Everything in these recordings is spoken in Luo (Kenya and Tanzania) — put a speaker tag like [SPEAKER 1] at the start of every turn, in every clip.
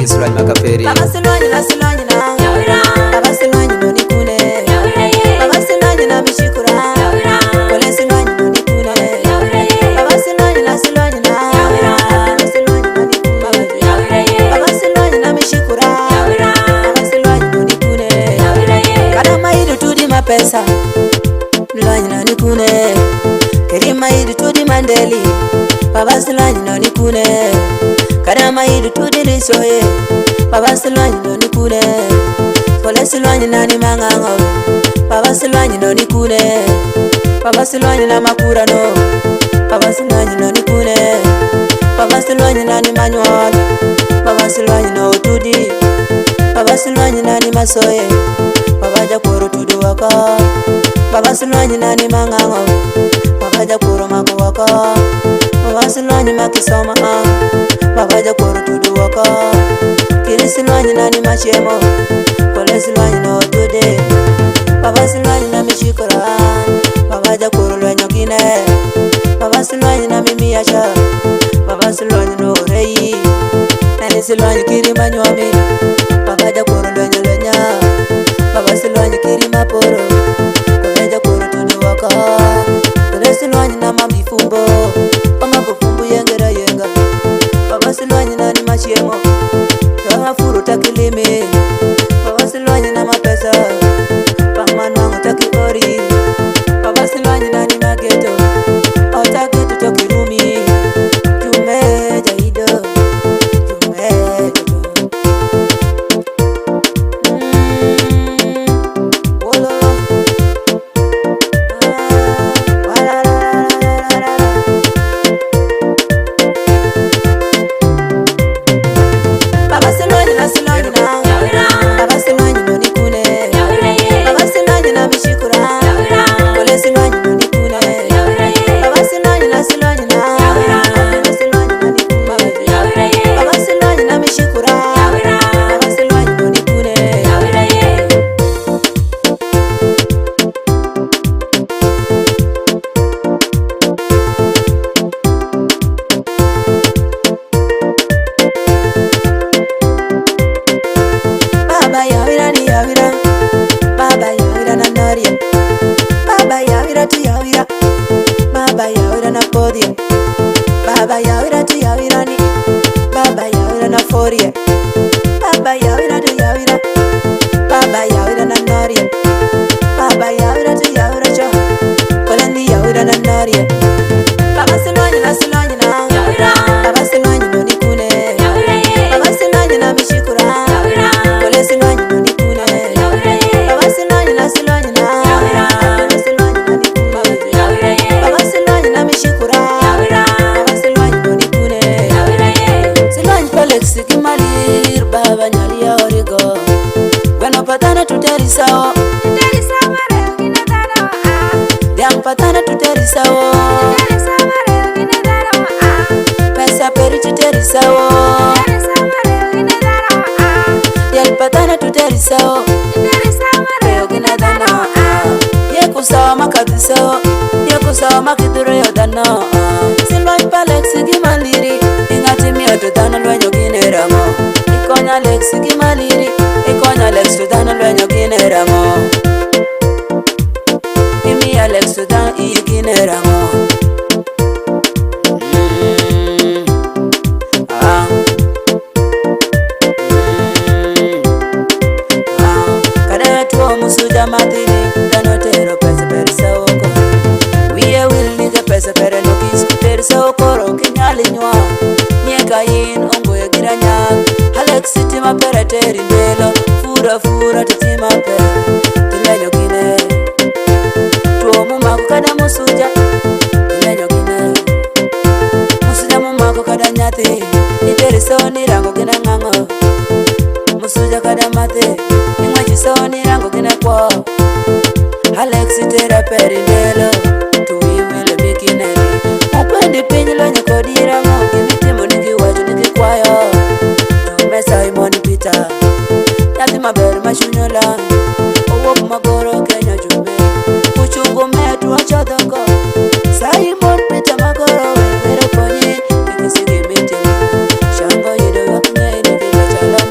[SPEAKER 1] Silwany makaperi
[SPEAKER 2] Baba Silwany na Baba Silwany no nikune Baba Silwany na mishikura Kole Silwany no nikune Baba Silwany na Baba Silwany no nikune Baba Silwany na mishikura Baba Silwany no nikune Kadama idu tudi mapesa Silwany no nikune Kerima idu tudi mandeli Baba Silwany no nikune Kadama idu tudi lisoye Baba Silwany no nikune Kole Silwany na ni mangango Baba Silwany no nikune Baba Silwany na makura no Baba Silwany no nikune Baba Silwany na ni manual Baba Silwany no tudi Baba Silwany na ni masoye Baba jakuru tudu waka Baba Silwany na ni mangango Baba jakuru maku waka Baba Silwany makisoma Baba jakuru tudu waka Kiri Silwany na ni machemo Kole Silwany no tude Baba Silwany na mishikura Baba jakuru lwenyo kine Baba Silwany na mimi yasha Baba Silwany no reyi Nani Silwany kiri manywami Baba jakuru lwenyo lwenya Baba Silwany kiri maporo Kole jakuru tudu waka Kole Silwany na mami fumbo Oma bufumbu yengera yenga Baba Silwany na ni machemo Kama furu takilimi Baba Silwany na mapesa Pamanu wangu takikori Baba Silwany na ni mageto Otageto tokirumi Jume jaido Jume jaido Wolo Baba Silwany na Baba Silwany no nikune Baba Silwany na mishikura Kole Silwany no nikune Baba Silwany na Baba Silwany no nikune Baba Silwany na mishikura Baba Silwany no nikune Baba yawira ni yawira Baba yawira na noria Baba yawira tu yawira Baba yawira na podie Baba yawira tu yawira ni Baba yawira na forie Baba yawira tu yawira Baba yawira na noria Baba yawira tu yawira cho Kole ni yawira na noria Baba Silwany na Baba Silwany no nikune Baba Silwany na mishikura Kole Silwany no nikune Baba Silwany na Baba Silwany no nikune Baba Silwany na mishikura Baba Silwany no nikune Silwany Felix Kimalir Baba nyali ya origo Bano patana tuteri sao Diang patana tuteri sao Pesa peri tuteri sao Diang patana tuteri sao Reo gina dana Yeku sao makati sao Yeku sao makiduro yo dana Silwany Felix Kimaliri Ingati miya tutana lwenyo kine ramo Ikonya Alex Kimaliri Ikonya Alex tutana lwenyo kine ramo Imi Alex tutana iyo kine ramo Kada tuo musuja matiri Dano tero pesa perisa oko Wiye will nige pesa pere no kisku perisa oko Roki nyali nywa Nyeka yin ongo ya giranya Alex tima pere teri ndelo Fura titima pere Tilenyo kine Tuo mumako kada musuja Tilenyo kine Musuja mumako kada nyati Iteri soni rango gina ngango Musuja kada mate Ingwachi soni rango gina kwa Alex itera peri ndelo Tuwi wile bikineni Mukwendi pinyi lonye kodira mo Kimitimo niki waju niki kwayo Tume Simon Peter Yati maberi mashunyola Owo kumagoro Kenya jume Uchungu metu wachodoko Simon Peter magoro Wero konyi Nikisigi miti Shango yido wakunye Nikila chala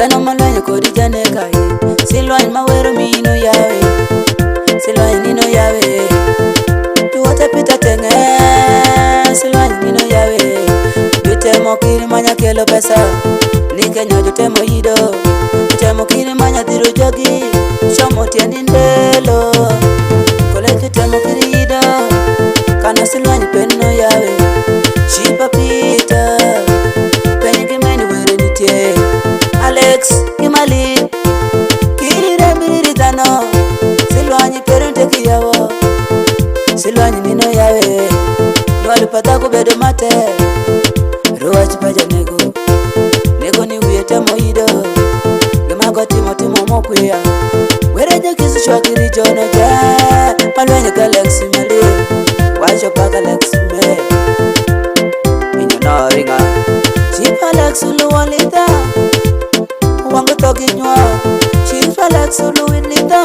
[SPEAKER 2] Peno malwenye kodi jane kai Silwany mawero mino yawe Silwany nino yawe Tuwate pita tenge Silwany nino yawe Jutemo kiri manya kelo pesa Nikenyo jutemo yido Jutemo kiri manya dhiru jogi Shomo tiendi ndelo Kole jutemo kiri yido Kana silwany peno yawe Shipa pita Penye kimeni were nitie Alex Kimali Kirire mbiriri tano Silwany perente kiyawo Silwany nino yawe Nwali pata kubedo mate Ruwach paja Nego ni wiyete moido Gemago timo mokuya Wereje kisu shwakiri jono ja Palwenye ka Alex Mali Wajo paka Alex me Minyo no ringa Chief Alex ulu walita Wangu toki nywa Chief Alex ulu winita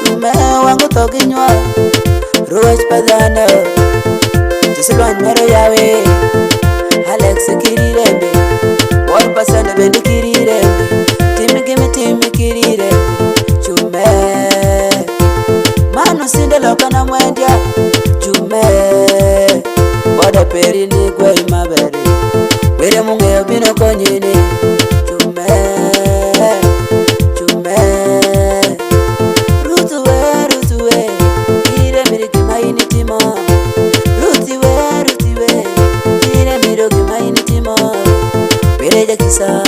[SPEAKER 2] Chume wangu toki nywa Ruwach padano Silwany mero yawe Alex kirirembe 1% bendi kirirembe Timi kirirembe Chume Manu sinde loka na mwendya Chume Wada peri ni kwe imabere Were mungeyo bino konyini Chume Rutuwe Kire miriki maini timo Ruti we, kire miro kimaini timo Wereja kisa